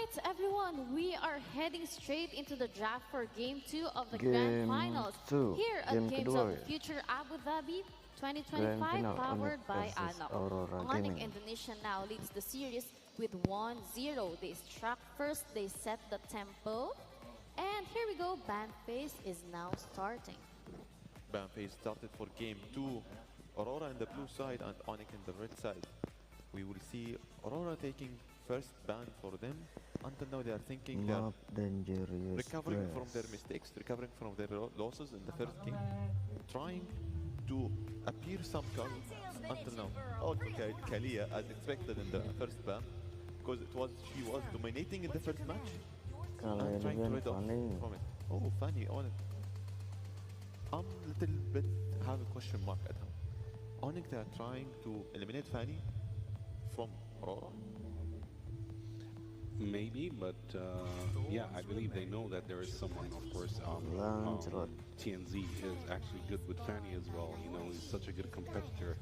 Alright, everyone, we are heading straight into the draft for Game 2 of the Grand Finals here at Games of the Future Abu Dhabi 2025, powered by Onic. Onic Indonesia now leads the series with 1-0. They struck first, they set the tempo, and here we go, band phase is now starting. Band phase started for Game 2. Aurora in the blue side and Onic in the red side. We will see Aurora taking first ban for them. Until now they are thinking they're recovering from their mistakes, recovering from their losses in the first game, trying to appear some cards until now. Also Kalia, as expected in the first ban, because she was dominating in the first match and trying to rid off from it. Oh, Fanny on it. I'm a little bit have a question mark at home. Onic, they are trying to eliminate Fanny from Aurora. Maybe, but yeah, I believe they know that there is someone, of course, TNZ is actually good with Fanny as well. You know, he's such a good competitor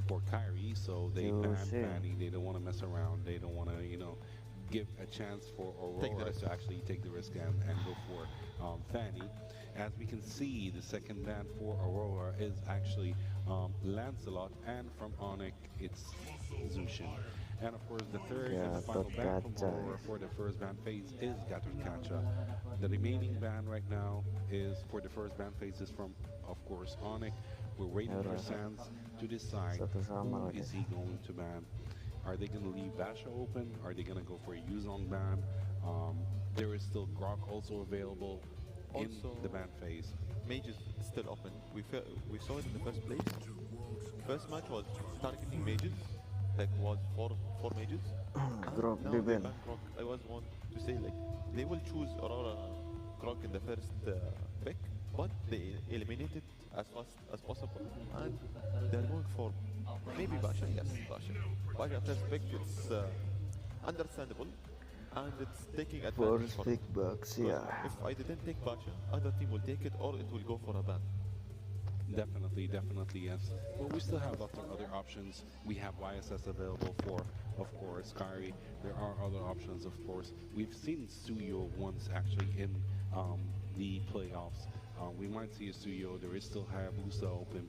for Kairi, so they ban Fanny. They don't want to mess around. They don't want to, you know, give a chance for Aurora to actually take the risk and go for Fanny. As we can see, the second ban for Aurora is actually Lancelot, and from Onic, it's Zushin. And of course, the third and the final ban from Aurora for the first ban phase is Gotf. The remaining ban right now is for the first ban phase is from, of course, Onic. We're waiting for Sans to decide who is he going to ban. Are they going to leave Basha open? Are they going to go for a Yuzong ban? There is still Grok also available in the ban phase. Mage is still open. We saw it in the first place. First match was targeting mages. Like was four mages. Grok ban. I was want to say like they will choose Aurora Grok in the first pick, but they eliminate it as fast as possible, and they're going for maybe Basha. Yes, Basha first pick. It's understandable, and it's taking advantage. First pick bucks, yeah. If I didn't take Basha, other team will take it, or it will go for a ban. Definitely, yes. But we still have lots of other options. We have YSS available for, of course, Kairi. There are other options, of course. We've seen Suyo once actually in the playoffs. We might see a Suyo. There is still Hayabusa open.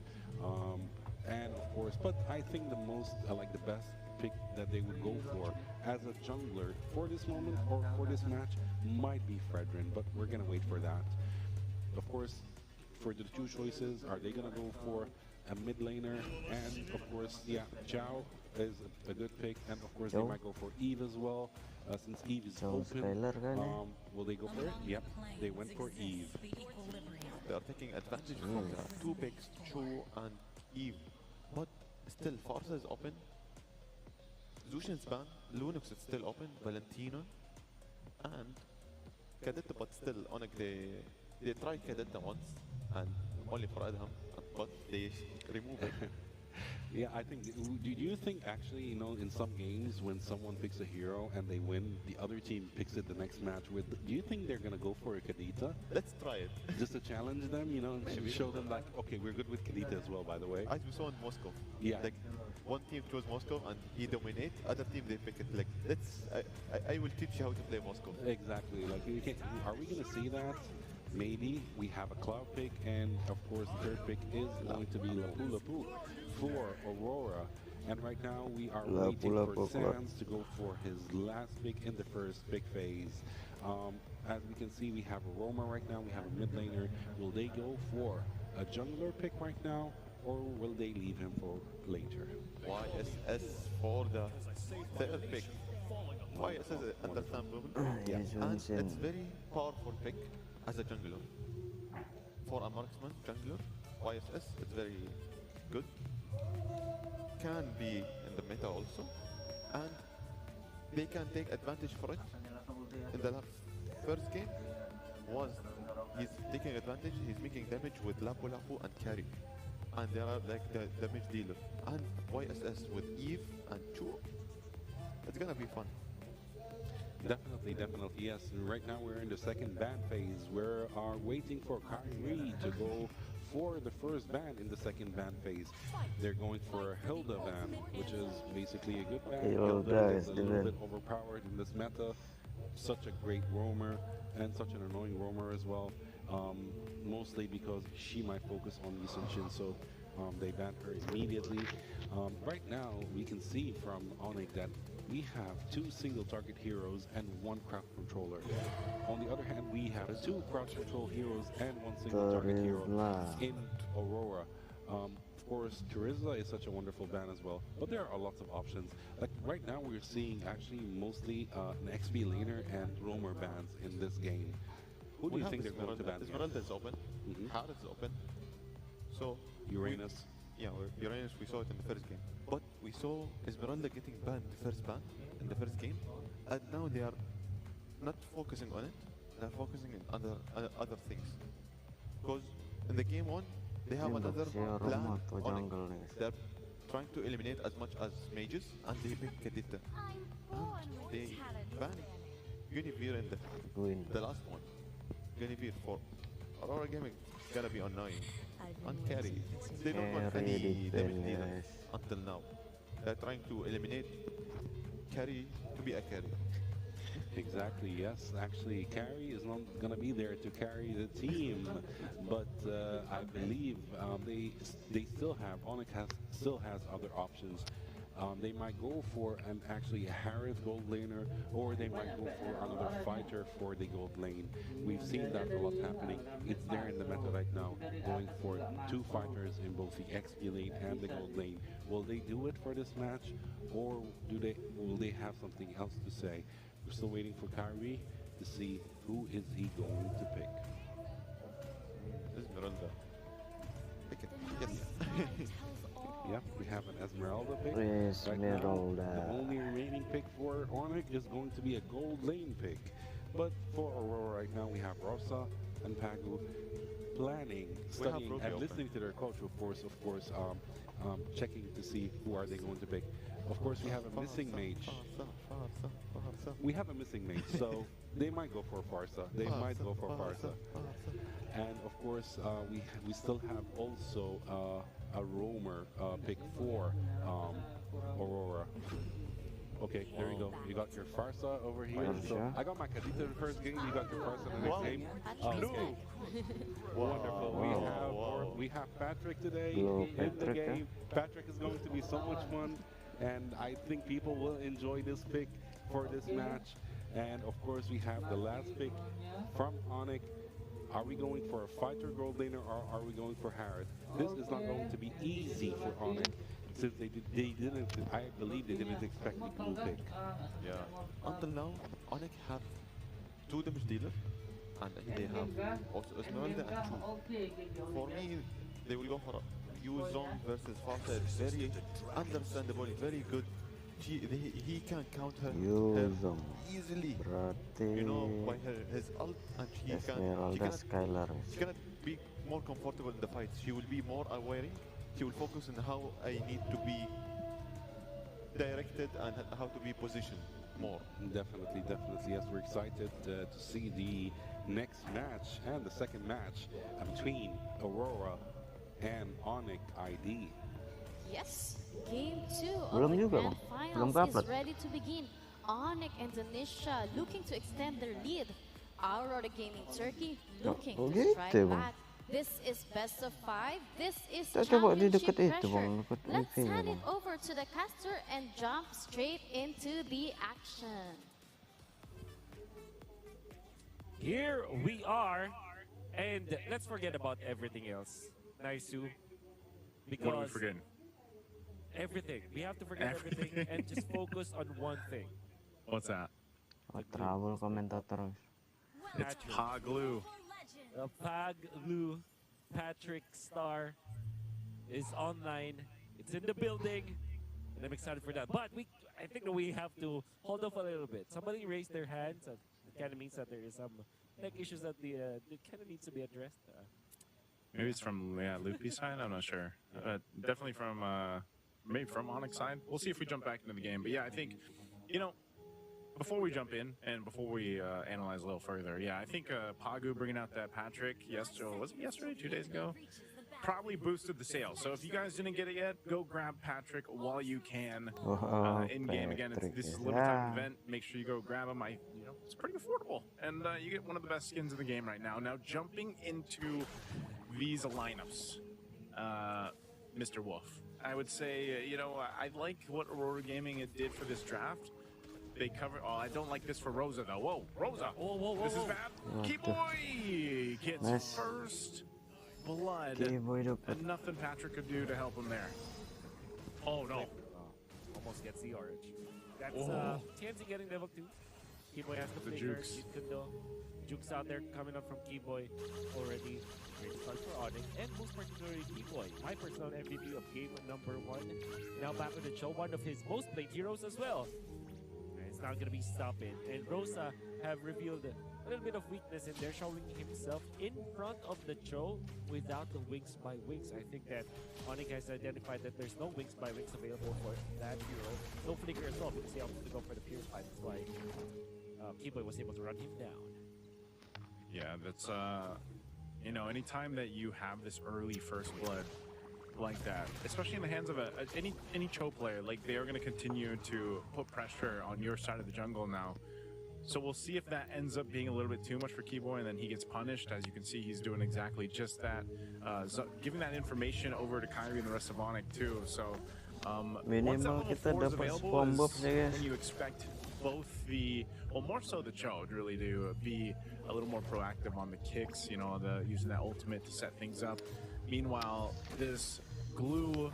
And of course, but I think the most, like the best pick that they would go for as a jungler for this moment or for this match might be Fredrin, but we're going to wait for that. Of course, for the two choices, are they going to go for a mid laner? And of course, yeah, Chao is a good pick, and of course they might go for Eve as well, since Eve is open. Skylar, will they go for it? Yep, they went for Eve. They are taking advantage from the two picks, Cho and Eve, but still Farsa is open. Zushin's ban, Lunux is still open, Valentina, and Kadetta, but still Onic, they tried Kadetta once, and only for Adham, but they remove it. Yeah, I think, do you think actually, you know, in some games when someone picks a hero and they win, the other team picks it the next match with, do you think they're going to go for a Kadita? Let's try it. Just to challenge them, you know, and show them like, okay, we're good with Kadita as well, by the way. As we saw in Moscow. Yeah. Like, one team chose Moscow and he dominate, other team they pick it. Like, I will teach you how to play Moscow. Exactly. Like, are we going to see that? Maybe we have a Cloud pick, and of course the third pick is going to be Lapu Lapu for Aurora. And right now we are waiting for Sans to go for his last pick in the first pick phase. As we can see, we have a Roma right now, we have a mid laner. Will they go for a jungler pick right now, or will they leave him for later? YSS for the third pick. YSS is understandable. Yeah. And it's very powerful pick as a jungler. For a marksman jungler, YSS is very good. Can be in the meta also. And they can take advantage for it. In the first game, he's taking advantage, he's making damage with Lapu Lapu and Kairi. And they are like the damage dealer. And YSS with Eve and Chu, it's gonna be fun. Definitely, yes. And right now we're in the second ban phase. We are waiting for Kairi to go for the first ban in the second ban phase. They're going for a Hilda ban, which is basically a good ban. Hilda is a little bit overpowered in this meta. Such a great roamer and such an annoying roamer as well. Mostly because she might focus on Lee Sun Shin, so they banned her immediately. Right now, we can see from Onic that we have 2 single target heroes and 1 crowd controller. On the other hand, we have 2 crowd control heroes and 1 single target hero in Aurora. Of course, Teresa is such a wonderful ban as well, but there are lots of options. Like right now, we're seeing actually mostly an XP laner and roamer bans in this game. Who do you think they're going to ban? Esmeralda is open. Heart is open. So Uranus. Uranus, we saw it in the first game. But we saw Esmeralda getting banned the first ban in the first game, and now they are not focusing on it. They're focusing on other things. Because in the game 1, they have another plan on it. They're trying to eliminate as much as mages, and they pick Kadita. And they ban Guinevere in the last one. Guinevere for Aurora Gaming gonna be annoying. And kairi. They don't want any damage dealers until now. They're trying to eliminate kairi to be a kairi. Exactly, yes. Actually, kairi is not going to be there to carry the team, but I believe they still have, Onic still has other options. They might go for actually a Harith gold laner, or they might go for another fighter for the gold lane. We've seen that a lot happening. It's there in the meta right now, going for 2 fighters in both the XP lane and the gold lane. Will they do it for this match, or will they have something else to say? We're still waiting for kairi to see who is he going to pick. Esmeralda. Pick it. Yes. Yep, we have an Esmeralda pick. Esmeralda. Right now, the only remaining pick for Onic is going to be a gold lane pick. But for Aurora right now, we have Rosa and Pagu planning, studying, and listening to their coach, of course, checking to see who are they going to pick. Of course, we have a missing mage. We have a missing mage, so they might go for Farsa. They might go for Farsa. And of course, we still have also a roamer pick for Aurora. Okay, there you go. You got your Farsa over here. So I got my Kadita in the first game. You got your Farsa in the next game. No. Wonderful. We have Patrick today in the game. Patrick is going to be so much fun, and I think people will enjoy this pick for this match. And of course, we have the last pick from Onic. Are we going for a fighter gold laner, or are we going for Harith? This is not going to be easy for Onic, since they didn't, I believe they didn't expect the blue pick. Yeah. Until now, Onic have 2 damage dealers, and they have also Esmeralda and 2. For me, they will go for Yuzong versus Farsa. It's very understandable, very good. He can counter her easily, you know, by his ult, and she cannot be more comfortable in the fight. She will be more aware. She will focus on how I need to be directed and how to be positioned more. Definitely. Yes, we're excited to see the next match and the second match between Aurora and Onic ID. Yes, game 2 of the grand finals is ready to begin. Onic and Tanisha looking to extend their lead. Aurora Gaming Turkey looking to strike back. This is best of 5. This is championship pressure. Let's hand it over to the caster and jump straight into the action. Here we are, and let's forget about everything else. Naisu, because what are we forgetting? Everything. We have to forget everything and just focus on one thing. What's that? Travel commentator. It's Paglu. Paglu, Patrick Star is online. It's in the building, and I'm excited for that. But I think that we have to hold off a little bit. Somebody raised their hands. It kind of means that there is some issues that it kind of needs to be addressed. Maybe it's from Luffy's side. I'm not sure. Definitely from maybe from Onic's side. We'll see if we jump back into the game. But yeah, I think, you know, before we jump in and before we analyze a little further, yeah, I think Pagu bringing out that Patrick was it yesterday, 2 days ago? probably boosted the sale. So if you guys didn't get it yet, go grab Patrick while you can. In game again, this is a limited time event. Make sure you go grab him. It's pretty affordable, and you get one of the best skins in the game right now. Now jumping into these lineups, Mr. Wolf, I would say I like what Aurora Gaming did for this draft. They cover. Oh, I don't like this for Rosa though. Whoa, Rosa! Whoa! This is bad. Keyboy gets first blood, and nothing Patrick could do to help him there. Oh no! Almost gets the orange. That's TNZ getting level 2. Keyboy has the fingers. Jukes out there coming up from Keyboy already. Great start for Onic, and most particularly Keyboy, my personal MVP of game number 1. Now back on the show, one of his most played heroes as well. It's not going to be stopping. And Rosa have revealed a little bit of weakness in there, showing himself in front of the Cho without the wings by wings. I think that Onic has identified that there's no wings by wings available for that hero. No flicker as well, because he opted to go for the Purify. That's why Keyboy was able to run him down. Yeah, that's anytime that you have this early first blood like that, especially in the hands of any Cho player, like they are going to continue to put pressure on your side of the jungle now. So we'll see if that ends up being a little bit too much for Keyboy, and then he gets punished. As you can see, he's doing exactly just that, giving that information over to Kairi and the rest of Onic too. So once that level 4 is available is when you expect both more so the Cho really to be a little more proactive on the kicks, using that ultimate to set things up. Meanwhile, this glue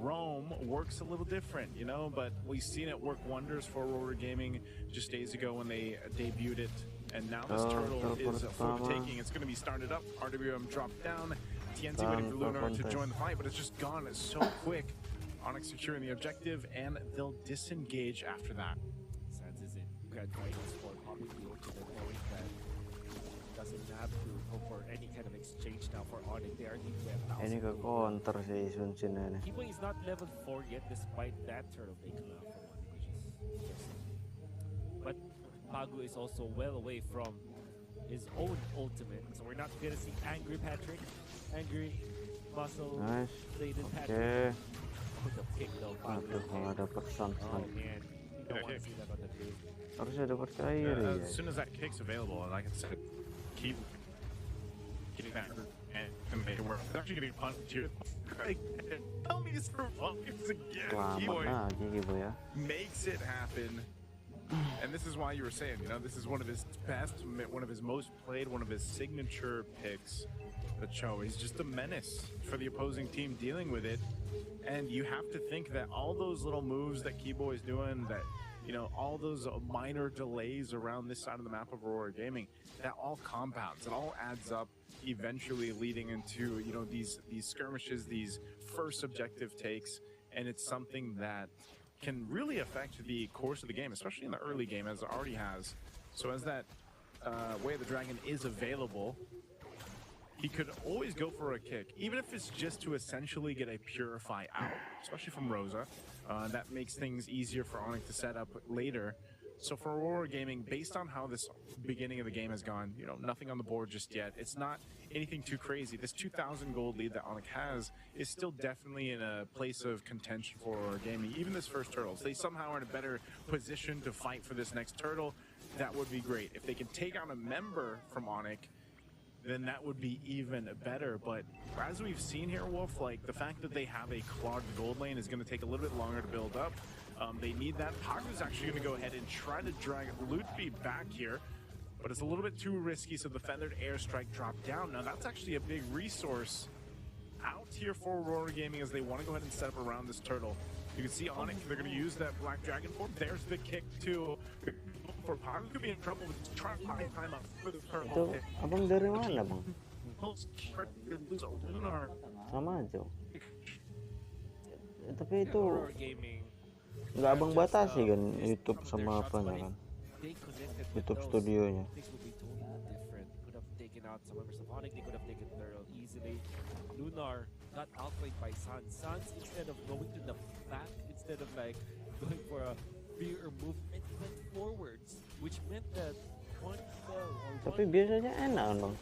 roam works a little different, but we've seen it work wonders for Aurora Gaming just days ago when they debuted it. And now this turtle is for the taking. It's going to be started up. RWM dropped down. TNZ waiting for Lunar to join the fight, but it's just gone so quick. Onic securing the objective, and they'll disengage after that. Sans is in grand finals for popping the ultimate, knowing that doesn't have to go for any kind of exchange now for Onic. They are Ini ke counter si Sunsin ini. Keyboy is not level 4 yet, despite that turtle taking out from Onic, which is interesting. But Pagu is also well away from his own ultimate, so we're not gonna see angry Patrick, angry muscle plated Patrick. The kick though, Pagu. Ada persan. Oh man, you don't want to see that on the blue. Harusnya dapat kairi. As soon as that kick's available, and like I said, keep getting that and make it work. It's actually getting punched here. Tell me this for focus again. Keyboy makes it happen. And this is why you were saying, this is one of his best, one of his most played, one of his signature picks. The Cho, he's just a menace for the opposing team dealing with it. And you have to think that all those little moves that Keyboy is doing, that all those minor delays around this side of the map of Aurora Gaming, that all compounds, it all adds up, eventually leading into these skirmishes, these first objective takes, and it's something that can really affect the course of the game, especially in the early game, as it already has. So as that Way of the Dragon is available, he could always go for a kick, even if it's just to essentially get a Purify out, especially from Rosa. That makes things easier for Onic to set up later. So for Aurora Gaming, based on how this beginning of the game has gone, nothing on the board just yet. It's not anything too crazy. This 2,000 gold lead that Onic has is still definitely in a place of contention for Aurora Gaming. Even this first turtle, if they somehow are in a better position to fight for this next turtle, that would be great. If they can take on a member from Onic, then that would be even better. But as we've seen here, Wolf, like the fact that they have a clogged gold lane is going to take a little bit longer to build up. They need that. Pagu's actually going to go ahead and try to drag Lutfi back here, but it's a little bit too risky, so the Feathered Airstrike dropped down. Now that's actually a big resource out here for Aurora Gaming as they want to go ahead and set up around this turtle. You can see Onic, they're going to use that Black Dragon form. There's the kick too. For Pagu could be in trouble with trying to find time up for the turtle. Abang dari mana, Bang? Sama aja. Tapi itu nggak abang batasi kan YouTube sama apanya kan? YouTube studionya. Lunar got outplayed by Sans. Sans, instead of going to the back, instead of like going for a fear movement, went forwards, which meant that one fell or tapi biasanya enak dong.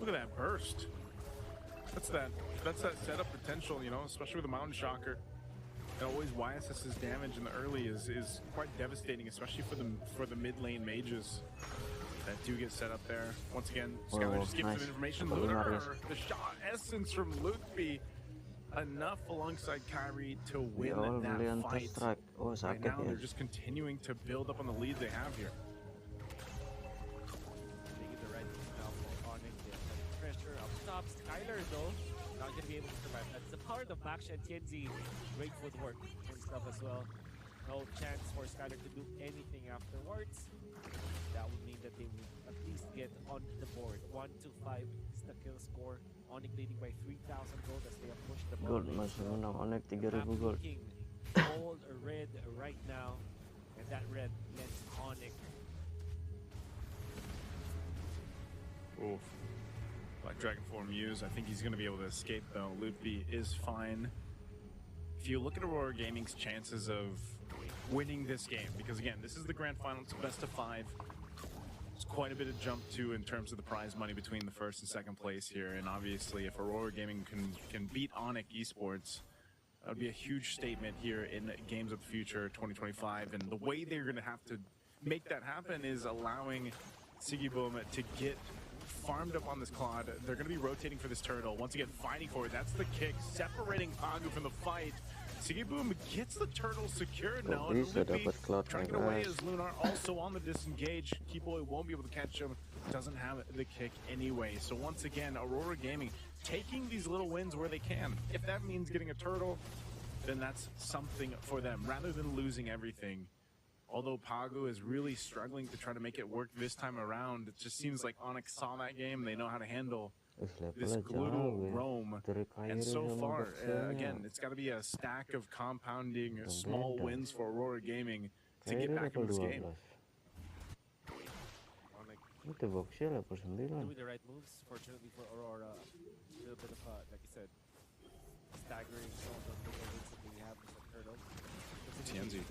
Look at that burst. That's that setup potential, you know, especially with the Mountain Shocker. And always YSS's damage in the early is quite devastating, especially for the mid lane mages that do get set up there. Once again, Skylar just gives some information. Lunar, the shot essence from Lutfi, enough alongside Kairi to win that fight. Right now, they're just continuing to build up on the lead they have here. They get the right now for Onic. They have pressure up top. Skylar, though, not going to be able to survive. That's the part of Max and TNZ. Great footwork and stuff as well. No chance for Skylar to do anything afterwards. That would mean that they would at least get on the board. 1-5 is the kill score. Onic leading by 3,000 gold as they have pushed the ball. Gold masih menang Onic 3.000 gold. Gold red right now, and that red lets Onic. Oof. Black Dragon form used. I think he's going to be able to escape though. Lutfi is fine. If you look at Aurora Gaming's chances of winning this game, because again, this is the grand final, it's a best of 5. There's quite a bit of jump to in terms of the prize money between the first and second place here, and obviously if Aurora Gaming can beat Onic Esports, that would be a huge statement here in Games of the Future 2025, and the way they're going to have to make that happen is allowing Sigiboom to get farmed up on this Claude. They're going to be rotating for this turtle. Once again, fighting for it. That's the kick, separating Pagu from the fight. Sigiboom gets the turtle secured now, and Lutfi trying to get away as Lunar also on the disengage. Keyboy won't be able to catch him. Doesn't have the kick anyway. So once again, Aurora Gaming taking these little wins where they can. If that means getting a turtle, then that's something for them, rather than losing everything. Although Pagu is really struggling to try to make it work this time around, it just seems like Onic saw that game. They know how to handle this gluteal roam, and so far, again, it's got to be a stack of compounding small wins for Aurora Gaming to get back in this game. Itu boxnya level 9. Doing the right moves, fortunately for Aurora, a little bit of, like I said, staggering some of the wins that we have with the turtle. TNZ.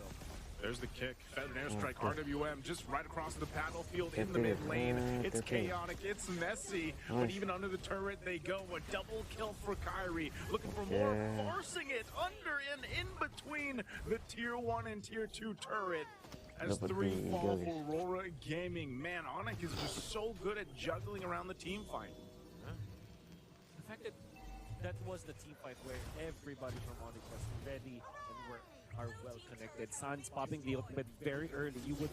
There's the kick. Feathered airstrike. RWM just right across the battlefield in the mid lane. It's chaotic. It's messy. But even under the turret they go. A double kill for Kairi. Looking for more. Forcing it under and in between the tier 1 and tier 2 turret. As 3 fall for Aurora Gaming. Man, Onic is just so good at juggling around the team fight. The fact that was the team fight where everybody from Onic was ready and are well connected. Sans popping the ultimate very early. You would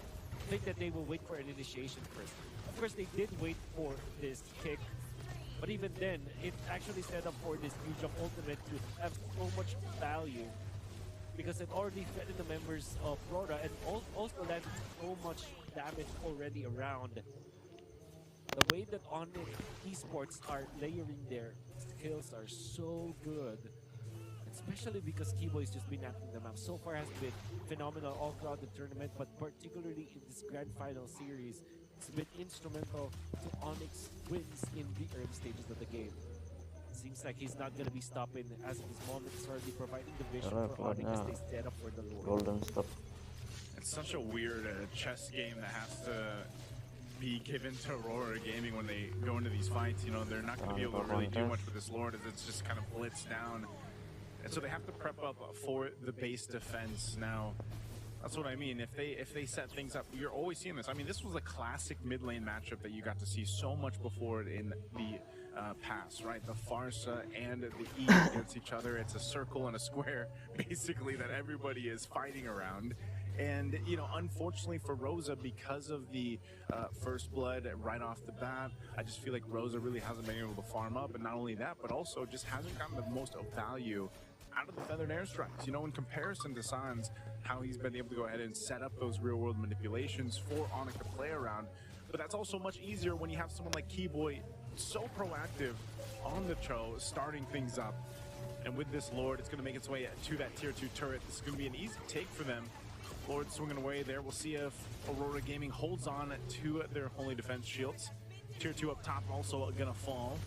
think that they will wait for an initiation first. Of course, they did wait for this kick, but even then, it actually set up for this new jump ultimate to have so much value because it already threatened the members of Aurora and also landed so much damage already around. The way that Onic Esports are layering their skills are so good. Especially because Keyboy's just been knocking them out. So far has been phenomenal all throughout the tournament, but particularly in this grand final series, it's been instrumental to Onyx wins in the early stages of the game. Seems like he's not going to be stopping as of this moment. He's already providing the vision for Onyx as they set up for the Lord. Golden stop. It's such a weird chess game that has to be given to Aurora Gaming when they go into these fights. You know, they're not going to be able to really do much with this Lord as it's just kind of blitzed down. And so they have to prep up for the base defense. Now, that's what I mean. If they set things up, you're always seeing this. I mean, this was a classic mid lane matchup that you got to see so much before in the past, right? The Farsa and the E against each other. It's a circle and a square, basically, that everybody is fighting around. And, you know, unfortunately for Rosa, because of the first blood right off the bat, I just feel like Rosa really hasn't been able to farm up. And not only that, but also just hasn't gotten the most of value out of the feathered airstrikes. You know, in comparison to Sans, how he's been able to go ahead and set up those real-world manipulations for Onic to play around. But that's also much easier when you have someone like Keyboy so proactive on the Cho, starting things up. And with this Lord, it's going to make its way to that tier 2 turret. This is going to be an easy take for them. Lord swinging away there. We'll see if Aurora Gaming holds on to their Holy Defense shields. Tier 2 up top also going to fall.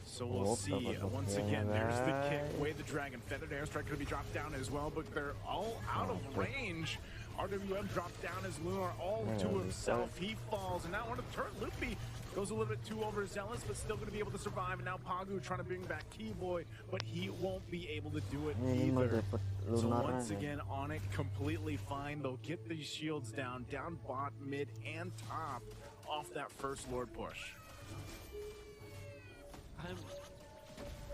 So we'll see. Once again, there's the kick. Way the dragon. Feathered airstrike could be dropped down as well, but they're all out of range. RWM dropped down as Lunar all to himself. He falls, and now on the turret, Luffy Goes a little bit too overzealous, but still going to be able to survive. And now Pagu trying to bring back Keyboy, but he won't be able to do it either. So once again, Onic completely fine. They'll get these shields down bot, mid, and top off that first Lord push. I'm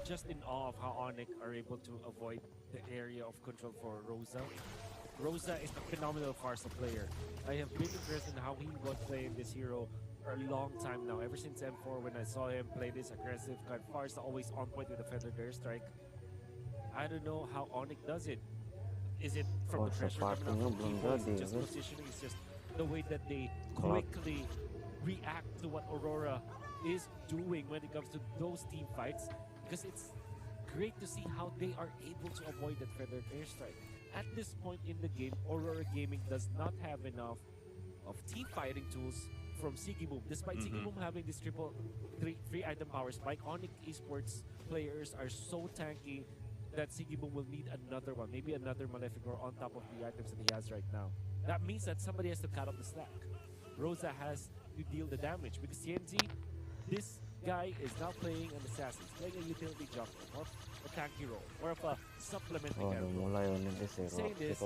just in awe of how Onic are able to avoid the area of control for Rosa. Rosa is a phenomenal Farsa player. I have been impressed in how he was playing this hero for a long time now. Ever since M4, when I saw him play this aggressive card, Farsa always on point with the feathered airstrike. I don't know how Onic does it. Is it from the pressure coming out from people? Is it just positioning? It's just the way that they quickly react to what Aurora is doing when it comes to those team fights. Because it's great to see how they are able to avoid that feathered airstrike. At this point in the game, Aurora Gaming does not have enough of team fighting tools from Sigiboom. Despite Sigiboom having this free item power spike, Onic Esports players are so tanky that Sigiboom will need another one, maybe another Maleficor on top of the items that he has right now. That means that somebody has to cut up the slack. Rosa has to deal the damage because TNZ, this guy is now playing an assassin, playing a utility jungle, or a tanky role, or of a supplementing role. Saying this,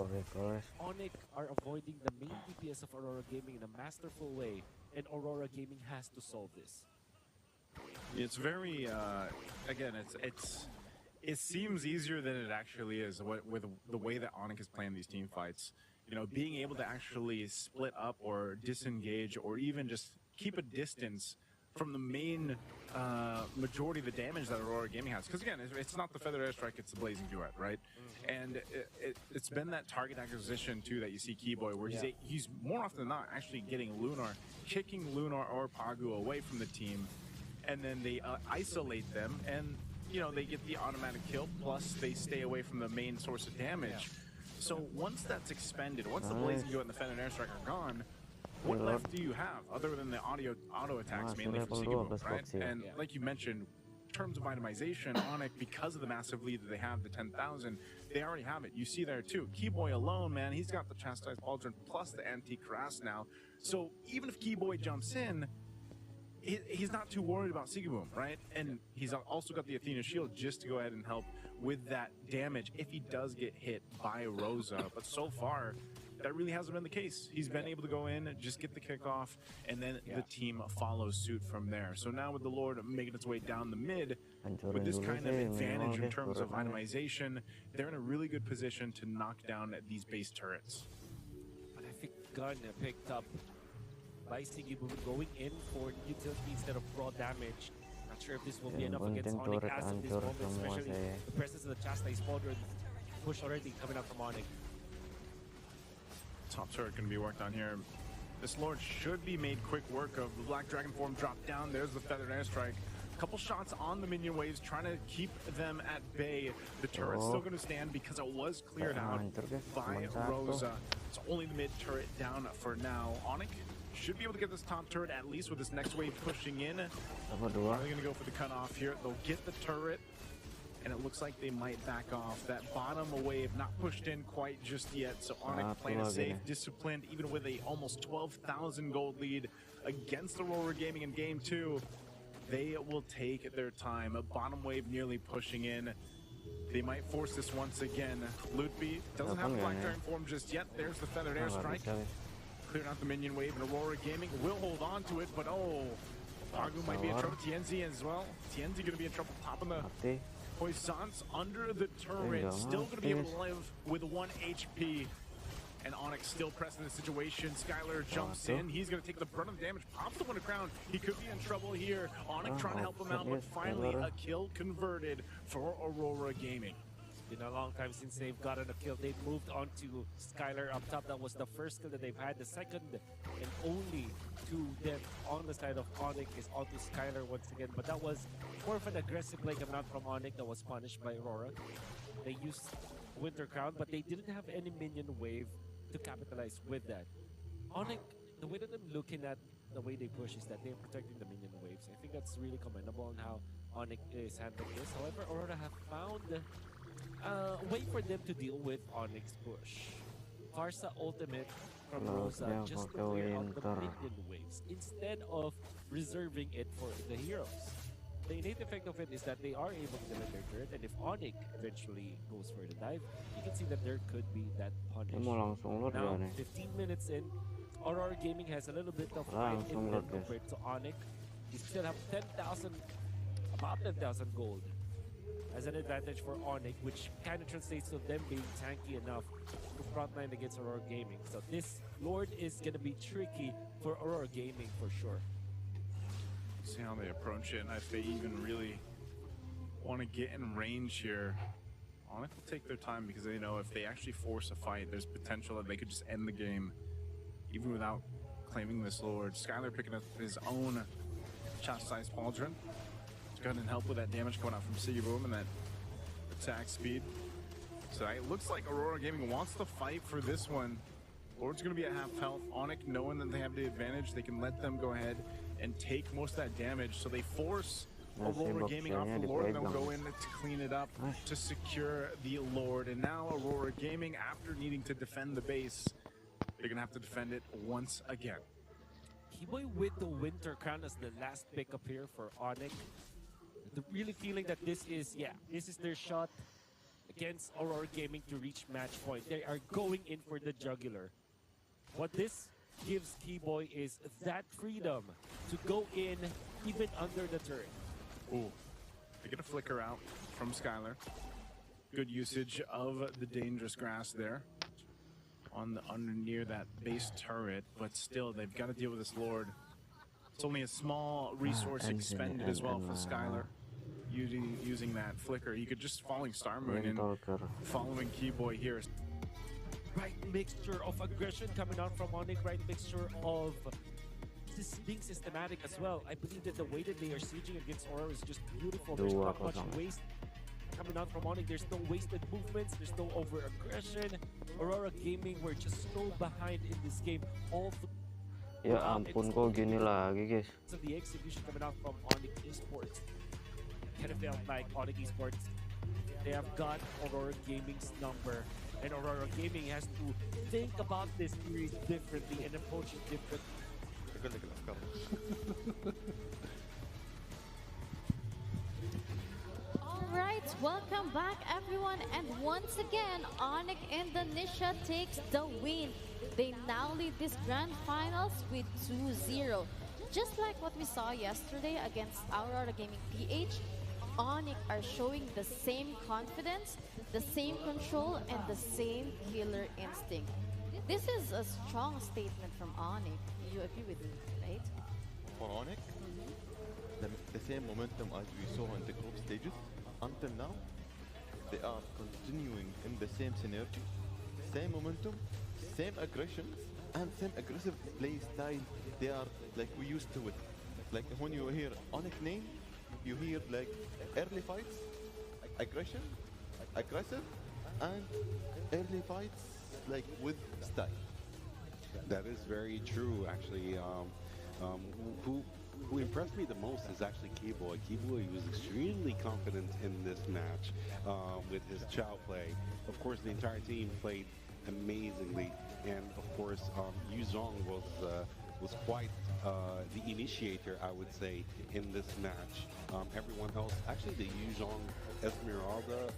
Onic are avoiding the main DPS of Aurora Gaming in a masterful way, and Aurora Gaming has to solve this. It's very, again, it seems easier than it actually is with the way that Onic is playing these team fights. You know, being able to actually split up or disengage or even just keep a distance from the main majority of the damage that Aurora Gaming has. Because again, it's not the Feather Airstrike, it's the Blazing Duet, right? And it's been that target acquisition too that you see Keyboy, where he's more often than not actually getting Lunar, kicking Lunar or Pagu away from the team, and then they isolate them, and you know, they get the automatic kill, plus they stay away from the main source of damage. So once that's expended, once the Blazing Duet and the Feather Airstrike are gone, what left do you have other than the auto attacks mainly from Sigiboom, right? And like you mentioned, in terms of itemization, Onic, because of the massive lead that they have, the 10,000, they already have it. You see there too. Keyboy alone, man, he's got the Chastised Pauldron plus the Antique Harass now. So even if Keyboy jumps in, he's not too worried about Sigiboom, right? And he's also got the Athena Shield just to go ahead and help with that damage if he does get hit by Rosa. But so far, that really hasn't been the case. He's been able to go in, just get the kickoff, and then the team follows suit from there. So now with the Lord making its way down the mid, with this kind of advantage in terms of itemization, they're in a really good position to knock down these base turrets. But I think Gun picked up by Sigiboom going in for utility instead of raw damage. Not sure if this will be enough against Onic as of this moment, especially the presence of the Chastised Pauldron push already coming up from Onic. Top turret going to be worked on here. This Lord should be made quick work of. The Black Dragon form dropped down. There's the Feathered Airstrike. Couple shots on the minion waves, trying to keep them at bay. The turret's still going to stand because it was cleared out by Rosa. It's only the mid turret down for now. Onic should be able to get this top turret at least with this next wave pushing in. Are they going to go for the cutoff here? They'll get the turret, and it looks like they might back off. That bottom wave not pushed in quite just yet, so Onic playing it safe, disciplined, even with a almost 12,000 gold lead against Aurora Gaming in Game 2. They will take their time. A bottom wave nearly pushing in. They might force this once again. Ludby doesn't have the Black Dragon form just yet. There's the Feathered Airstrike. Clearing out the minion wave, and Aurora Gaming will hold on to it, but Pagu might be in trouble. TNZ as well. TNZ going to be in trouble topping the Poissons under the turret. Still going to be able to live with 1 HP. And Onic still pressing the situation. Skylar jumps in. He's going to take the brunt of the damage. Pops the one to crown. He could be in trouble here. Onic trying to help him out, but finally a kill converted for Aurora Gaming. It's been a long time since they've gotten a kill. They've moved on to Skylar up top. That was the first kill that they've had. The second and only to them on the side of Onic is onto Skylar once again. But that was more of an aggressive play coming out from Onic that was punished by Aurora. They used Winter Crown, but they didn't have any minion wave to capitalize with that. Onic, the way that I'm looking at the way they push is that they're protecting the minion waves. I think that's really commendable on how Onic is handling this. However, Aurora have found a way for them to deal with Onyx's push. Farsa ultimate from Rosa just to clear out the minion waves instead of reserving it for the heroes. The innate effect of it is that they are able to defend their turret, and if Onic eventually goes for the dive, you can see that there could be that punish. Now, 15 minutes in, Aurora Gaming has a little bit of fight in them compared to Onic. You still have 10,000, about 10,000 gold as an advantage for Onic, which kind of translates to them being tanky enough to frontline against Aurora Gaming. So this Lord is going to be tricky for Aurora Gaming for sure. See how they approach it, and if they even really want to get in range here. Onic will take their time because they know if they actually force a fight, there's potential that they could just end the game even without claiming this Lord. Skylar picking up his own chastised pauldron to go ahead and help with that damage coming out from City Boom and that attack speed. So it looks like Aurora Gaming wants to fight for this one. Lord's going to be at half health. Onic, knowing that they have the advantage, they can let them go ahead and take most of that damage. So they force Aurora Gaming off the Lord, and they'll go in to clean it up to secure the Lord. And now Aurora Gaming, after needing to defend the base, they're going to have to defend it once again. Kiboy with the Winter Crown as the last pickup here for Onic. They're really feeling that this is their shot against Aurora Gaming to reach match point. They are going in for the jugular. What this gives Kiboy is that freedom to go in even under the turret. Ooh, they get a flicker out from Skylar. Good usage of the dangerous grass there on the under near that base turret, but still they've got to deal with this Lord. It's only a small resource expended as well for Skylar. Using that flicker, you could just falling Star Moon and following Kiboy here. Right mixture of aggression coming out from Onic, right mixture of this being systematic as well. I believe that the way that they are sieging against Aurora is just beautiful. There's not much waste coming out from Onic. There's no wasted movements. There's no over-aggression. Aurora Gaming were just so behind in this game. All ya ampun kok gini lagi guys. So the execution coming out from Onic Esports kind of felt like Onic Esports, they have got Aurora Gaming's number. And Aurora Gaming has to think about this series differently and approach it differently. Alright, welcome back everyone, and once again, Onic Indonesia takes the win. They now lead this grand finals with 2-0. Just like what we saw yesterday against Aurora Gaming PH, Onic are showing the same confidence, the same control, and the same killer instinct. This is a strong statement from Onic. You agree with me, right? For Onic, the same momentum as we saw in the group stages, until now, they are continuing in the same synergy, same momentum, same aggression, and same aggressive play style. They are like we used to it. Like when you hear Onic name, you hear like early fights, aggression, aggressive, and early fights like with style. That is very true, actually. Who impressed me the most is actually Kiboy. Kiboy was extremely confident in this match with his Chow play. Of course, the entire team played amazingly, and of course, Yuzong was quite the initiator, I would say, in this match. Everyone else, actually the Yuzong Esmeralda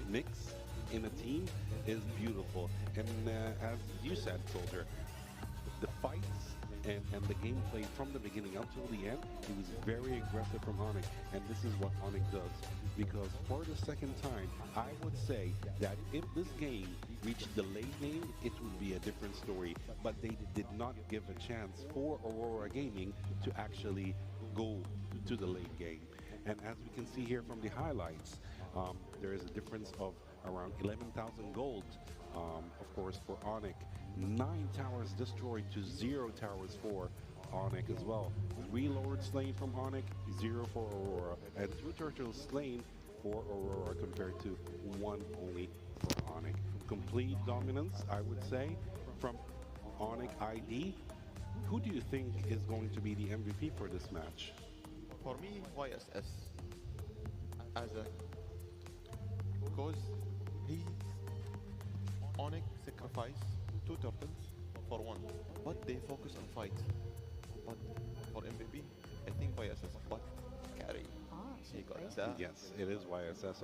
mix in a team is beautiful. And as you said, Soldier, the fights and the gameplay from the beginning up till the end, it was very aggressive from Onic, and this is what Onic does. Because for the second time, I would say that if this game reached the late game, it would be a different story. But they did not give a chance for Aurora Gaming to actually go to the late game. And as we can see here from the highlights, there is a difference of around 11,000 gold, of course, for Onic. 9 towers destroyed to 0 towers for Onic as well. 3 lords slain from Onic, 0 for Aurora, and 2 turtles slain for Aurora compared to 1 only for Onic. Complete dominance, I would say, from Onic ID. Who do you think is going to be the MVP for this match? For me, YSS. As a because Onic sacrifice 2 turtles for 1, but they focus on fight. But for MVP? I think YSS, but kairi. Oh, He got surprise. that. Yes, it is YSS, of